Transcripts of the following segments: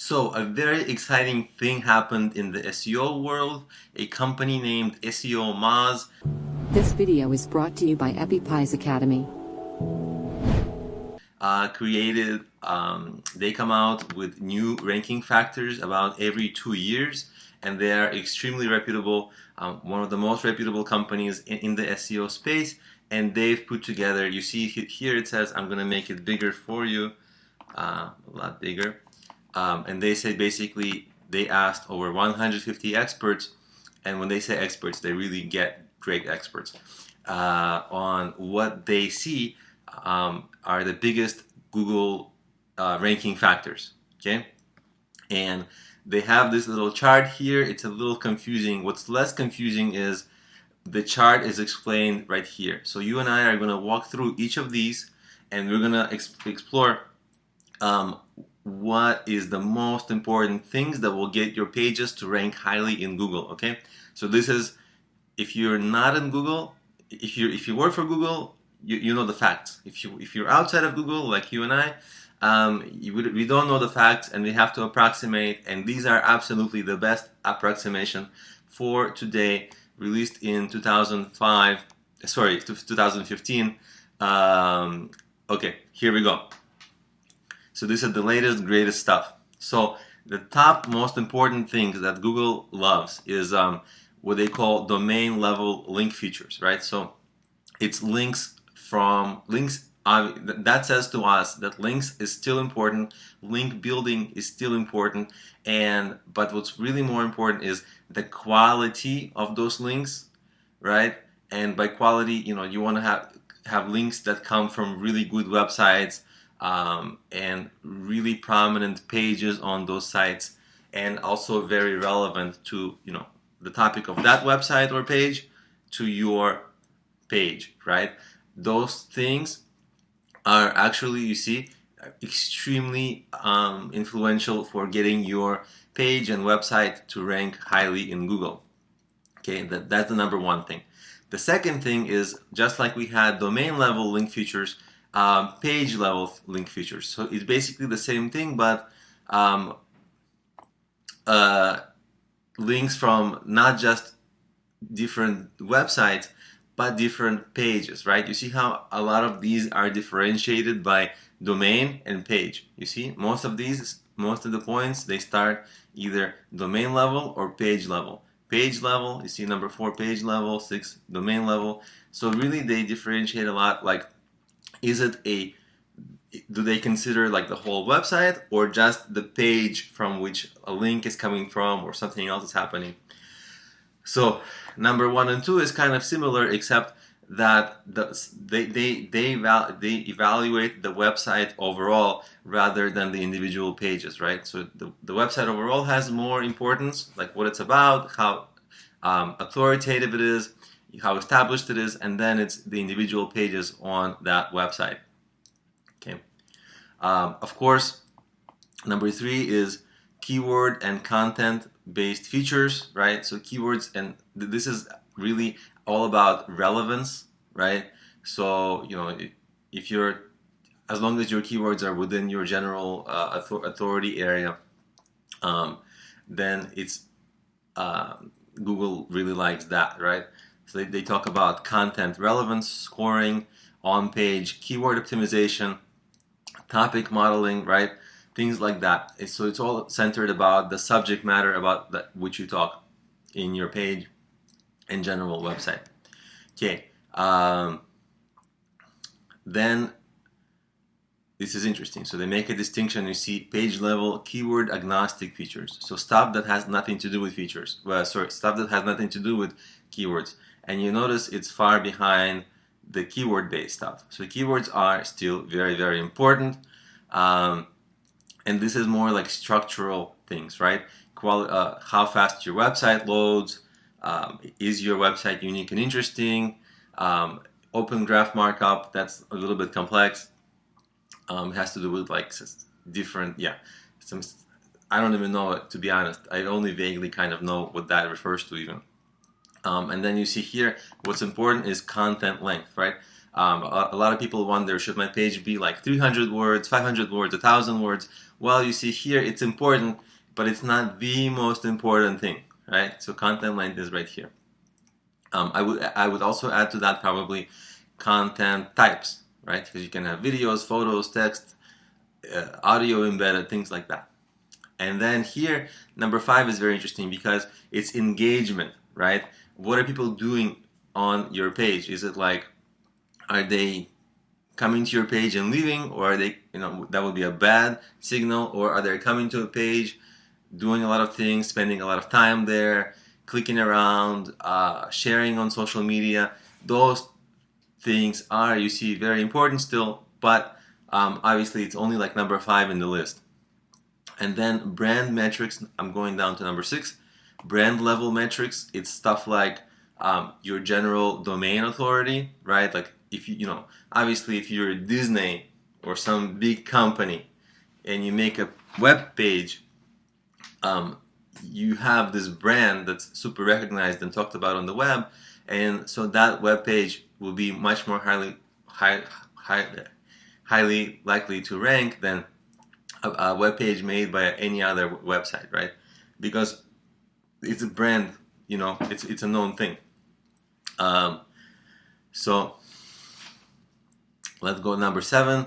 So a very exciting thing happened in the SEO world. A company named SEO Moz This video is brought to you by EpiPies Academy. created, they come out with new ranking factors about every 2 years, and they are extremely reputable, one of the most reputable companies in the SEO space. And they've put together, you see here it says, I'm going to make it bigger for you, a lot bigger. And they said basically they asked over 150 experts, and when they say experts, they really get great experts on what they see are the biggest Google ranking factors. Okay, and they have this little chart here. It's a little confusing. What's less confusing is the chart is explained right here. So you and I are going to walk through each of these, and we're going to explore what is the most important things that will get your pages to rank highly in Google. Okay, so this is, if you're not in Google, if you work for Google, you know the facts. If you're outside of Google, like you and I, we don't know the facts, and we have to approximate. And these are absolutely the best approximation for today, released in 2015. Okay, here we go. So this is the latest, greatest stuff. So the top most important things that Google loves is what they call domain level link features, right? So it's links from links. That says to us that links is still important, link building is still important, but what's really more important is the quality of those links, right? And by quality, you want to have links that come from really good websites, and really prominent pages on those sites, and also very relevant to the topic of that website or page to your page, right? Those things are actually, you see, extremely influential for getting your page and website to rank highly in Google. Okay, that's the number one thing. The second thing is, just like we had domain level link features, page level link features. So it's basically the same thing, but links from not just different websites, but different pages, right? You see how a lot of these are differentiated by domain and page. You see, most of the points, they start either domain level or page level. Page level, you see number 4, page level, 6, domain level. So really they differentiate a lot. Like, do they consider like the whole website, or just the page from which a link is coming from, or something else is happening? So number 1 and 2 is kind of similar, except that they evaluate the website overall rather than the individual pages, right? So the website overall has more importance, like what it's about, how authoritative it is, how established it is, and then it's the individual pages on that website. Okay. Of course, number 3 is keyword and content based features, right? So keywords, and this is really all about relevance, right? So if you're, as long as your keywords are within your general authority area, then it's Google really likes that, right? So they talk about content relevance, scoring, on-page keyword optimization, topic modeling, right? Things like that. So it's all centered about the subject matter about which you talk in your page and general website. Okay. Then this is interesting. So they make a distinction. You see page level keyword agnostic features. So stuff that has nothing to do with features. Stuff that has nothing to do with keywords. And you notice it's far behind the keyword based stuff. So keywords are still very, very important. And this is more like structural things, right? How fast your website loads, is your website unique and interesting, open graph markup, that's a little bit complex. It has to do with like different, I don't even know, to be honest. I only vaguely kind of know what that refers to even. And then you see here, what's important is content length, right? A lot of people wonder, should my page be like 300 words, 500 words, 1,000 words? Well, you see here, it's important, but it's not the most important thing, right? So content length is right here. I would also add to that probably content types, right? Because you can have videos, photos, text, audio embedded, things like that. And then here, number 5 is very interesting because it's engagement, right? What are people doing on your page? Is it like, are they coming to your page and leaving, or are they, that would be a bad signal, or are they coming to a page, doing a lot of things, spending a lot of time there, clicking around, sharing on social media? Those things are, you see, very important still, but obviously it's only like number 5 in the list. And then brand metrics, I'm going down to number 6. Brand level metrics, it's stuff like your general domain authority, right? Like if obviously if you're Disney or some big company and you make a web page, you have this brand that's super recognized and talked about on the web, and so that web page will be much more highly likely to rank than a web page made by any other website, right? Because it's a brand, it's a known thing. So let's go number 7,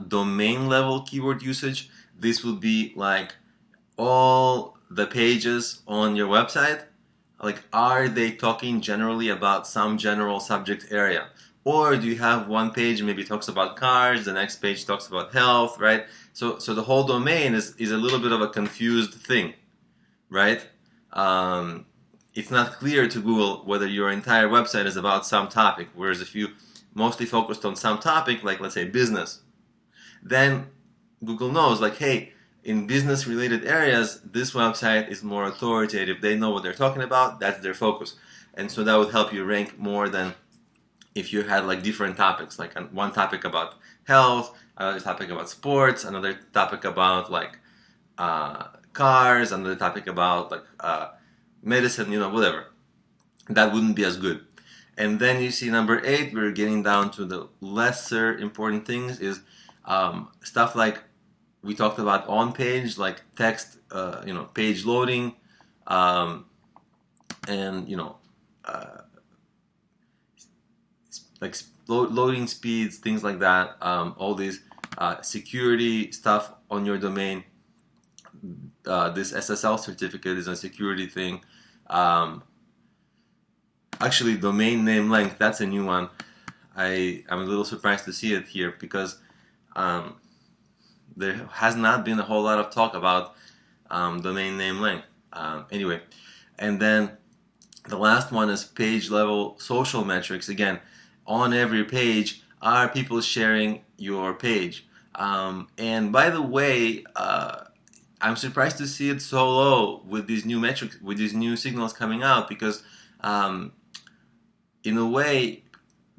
domain level keyword usage. This would be like all the pages on your website. Like, are they talking generally about some general subject area? Or do you have one page maybe talks about cars, the next page talks about health, right? So the whole domain is a little bit of a confused thing, right? It's not clear to Google whether your entire website is about some topic, whereas if you mostly focused on some topic, like let's say business, then Google knows, like, hey, in business related areas, this website is more authoritative. They know what they're talking about, that's their focus. And so that would help you rank more than if you had like different topics, like one topic about health, another topic about sports, another topic about like cars, another topic about like medicine, whatever. That wouldn't be as good. And then you see number 8, we're getting down to the lesser important things, is stuff like we talked about on page, like text, page loading, and like loading speeds, things like that. All these security stuff on your domain. This SSL certificate is a security thing. Actually, domain name length, that's a new one. I'm a little surprised to see it here because there has not been a whole lot of talk about domain name length. Anyway, and then the last one is page level social metrics. Again, on every page, are people sharing your page? And by the way, I'm surprised to see it so low with these new metrics, with these new signals coming out, because in a way,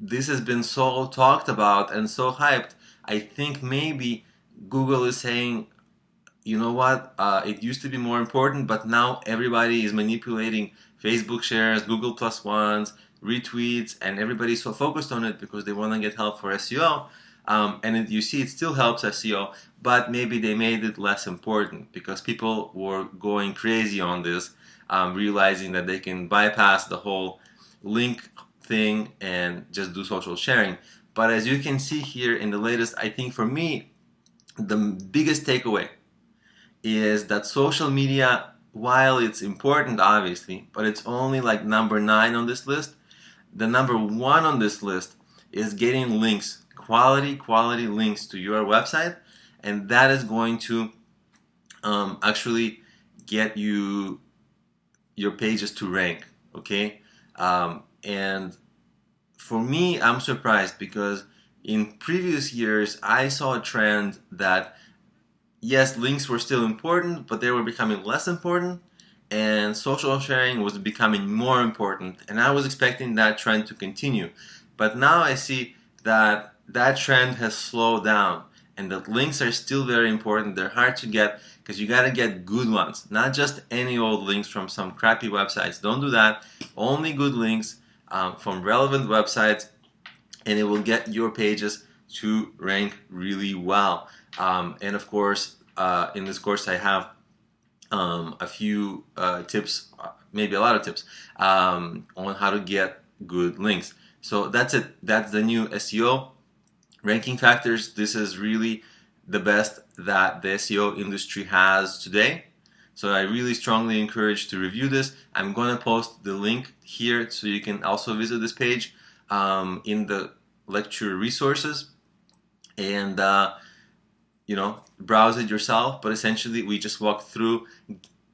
this has been so talked about and so hyped. I think maybe Google is saying, you know what, it used to be more important, but now everybody is manipulating Facebook shares, Google plus ones, retweets, and everybody's so focused on it because they want to get help for SEO. And you see it still helps SEO, but maybe they made it less important because people were going crazy on this, realizing that they can bypass the whole link thing and just do social sharing. But as you can see here in the latest, I think for me, the biggest takeaway is that social media, while it's important obviously, but it's only like number 9 on this list. The number 1 on this list is getting links, quality links to your website, and that is going to actually get your pages to rank, okay? And for me, I'm surprised because in previous years, I saw a trend that, yes, links were still important, but they were becoming less important, and social sharing was becoming more important, and I was expecting that trend to continue. But now I see that that trend has slowed down, and that links are still very important. They're hard to get because you got to get good ones, not just any old links from some crappy websites. Don't do that. Only good links from relevant websites and it will get your pages to rank really well. And of course, in this course I have a few tips, maybe a lot of tips, on how to get good links. So that's it. That's the new SEO ranking factors. This is really the best that the SEO industry has today. So I really strongly encourage to review this. I'm going to post the link here so you can also visit this page in the lecture resources, and browse it yourself. But essentially we just walk through,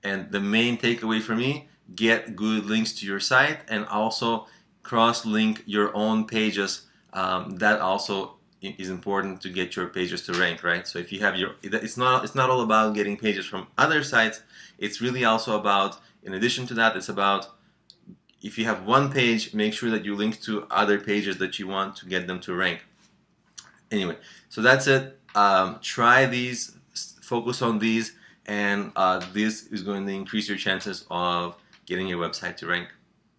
and the main takeaway for me: get good links to your site, and also cross-link your own pages. That also is important to get your pages to rank, right? So if you have it's not all about getting pages from other sites. It's really also about, in addition to that, it's about, if you have one page, make sure that you link to other pages that you want to get them to rank. Anyway, so that's it. Try these, focus on these, and this is going to increase your chances of getting your website to rank.